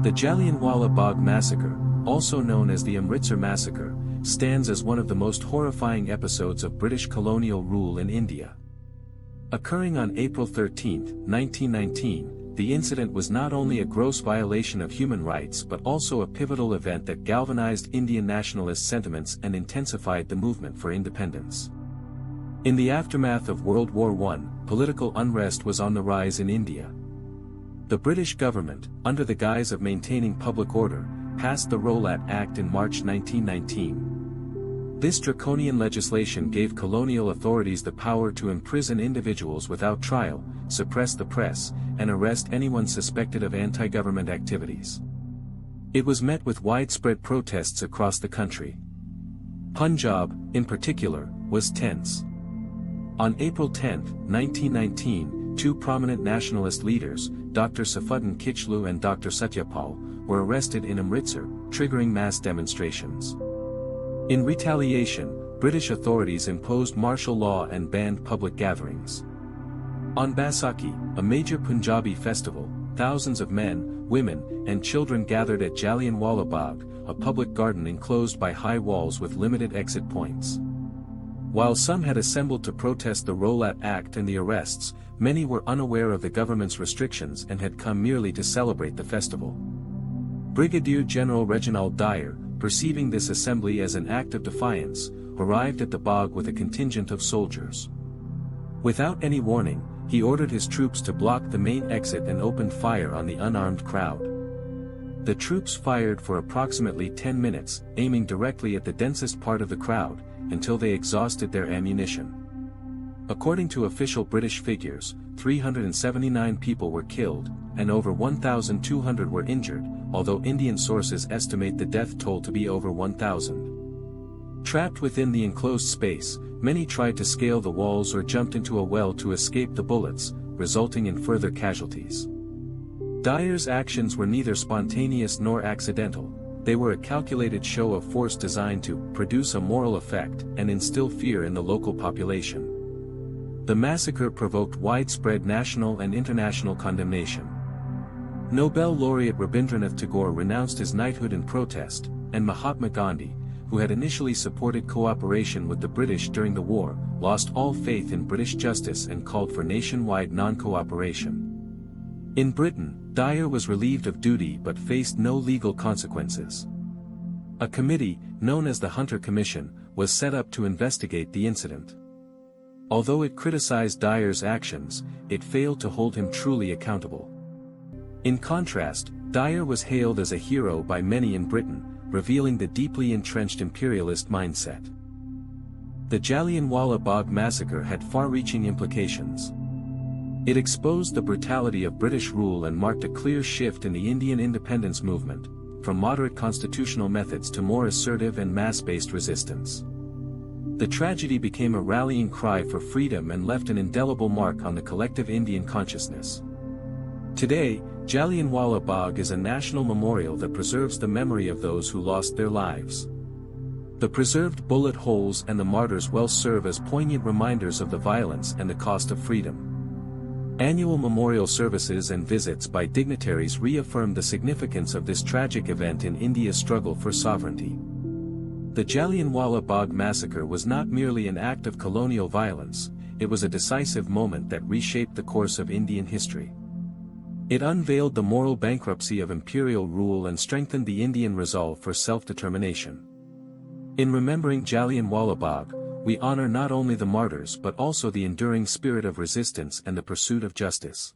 The Jallianwala Bagh Massacre, also known as the Amritsar Massacre, stands as one of the most horrifying episodes of British colonial rule in India. Occurring on April 13, 1919, the incident was not only a gross violation of human rights but also a pivotal event that galvanized Indian nationalist sentiments and intensified the movement for independence. In the aftermath of World War I, political unrest was on the rise in India. The British government, under the guise of maintaining public order, passed the Rowlatt Act in March 1919. This draconian legislation gave colonial authorities the power to imprison individuals without trial, suppress the press, and arrest anyone suspected of anti-government activities. It was met with widespread protests across the country. Punjab, in particular, was tense. On April 10, 1919, two prominent nationalist leaders, Dr. Saifuddin Kichlu and Dr. Satyapal, were arrested in Amritsar, triggering mass demonstrations. In retaliation, British authorities imposed martial law and banned public gatherings. On Baisakhi, a major Punjabi festival, thousands of men, women, and children gathered at Jallianwala Bagh, a public garden enclosed by high walls with limited exit points. While some had assembled to protest the Rowlatt Act and the arrests, many were unaware of the government's restrictions and had come merely to celebrate the festival. Brigadier General Reginald Dyer, perceiving this assembly as an act of defiance, arrived at the Bagh with a contingent of soldiers. Without any warning, he ordered his troops to block the main exit and opened fire on the unarmed crowd. The troops fired for approximately 10 minutes, aiming directly at the densest part of the crowd, until they exhausted their ammunition. According to official British figures, 379 people were killed, and over 1,200 were injured, although Indian sources estimate the death toll to be over 1,000. Trapped within the enclosed space, many tried to scale the walls or jumped into a well to escape the bullets, resulting in further casualties. Dyer's actions were neither spontaneous nor accidental. They were a calculated show of force designed to produce a moral effect and instill fear in the local population. The massacre provoked widespread national and international condemnation. Nobel laureate Rabindranath Tagore renounced his knighthood in protest, and Mahatma Gandhi, who had initially supported cooperation with the British during the war, lost all faith in British justice and called for nationwide non-cooperation. In Britain, Dyer was relieved of duty but faced no legal consequences. A committee, known as the Hunter Commission, was set up to investigate the incident. Although it criticized Dyer's actions, it failed to hold him truly accountable. In contrast, Dyer was hailed as a hero by many in Britain, revealing the deeply entrenched imperialist mindset. The Jallianwala Bagh Massacre had far-reaching implications. It exposed the brutality of British rule and marked a clear shift in the Indian independence movement, from moderate constitutional methods to more assertive and mass-based resistance. The tragedy became a rallying cry for freedom and left an indelible mark on the collective Indian consciousness. Today, Jallianwala Bagh is a national memorial that preserves the memory of those who lost their lives. The preserved bullet holes and the martyrs' wells serve as poignant reminders of the violence and the cost of freedom. Annual memorial services and visits by dignitaries reaffirm the significance of this tragic event in India's struggle for sovereignty. The Jallianwala Bagh Massacre was not merely an act of colonial violence, it was a decisive moment that reshaped the course of Indian history. It unveiled the moral bankruptcy of imperial rule and strengthened the Indian resolve for self-determination. In remembering Jallianwala Bagh, we honor not only the martyrs but also the enduring spirit of resistance and the pursuit of justice.